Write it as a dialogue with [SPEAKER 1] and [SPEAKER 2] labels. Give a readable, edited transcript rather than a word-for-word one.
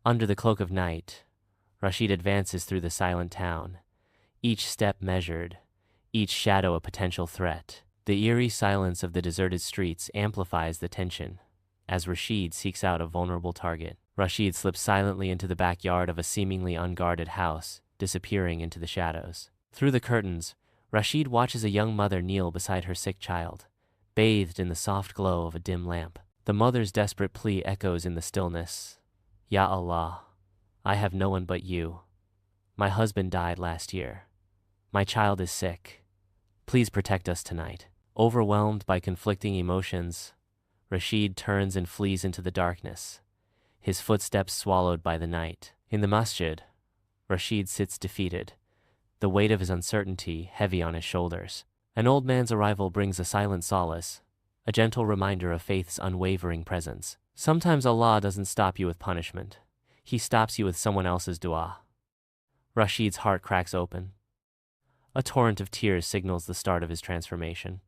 [SPEAKER 1] Under the cloak of night, Rashid advances through the silent town, each step measured, each shadow a potential threat. The eerie silence of the deserted streets amplifies the tension as Rashid seeks out a vulnerable target. Rashid slips silently into the backyard of a seemingly unguarded house, disappearing into the shadows. Through the curtains, Rashid watches a young mother kneel beside her sick child, bathed in the soft glow of a dim lamp. The mother's desperate plea echoes in the stillness. Ya Allah, I have no one but you. My husband died last year. My child is sick. Please protect us tonight. Overwhelmed by conflicting emotions, Rashid turns and flees into the darkness, his footsteps swallowed by the night. In the masjid, Rashid sits defeated, the weight of his uncertainty heavy on his shoulders. An old man's arrival brings a silent solace, a gentle reminder of faith's unwavering presence. Sometimes Allah doesn't stop you with punishment. He stops you with someone else's dua. Rashid's heart cracks open. A torrent of tears signals the start of his transformation.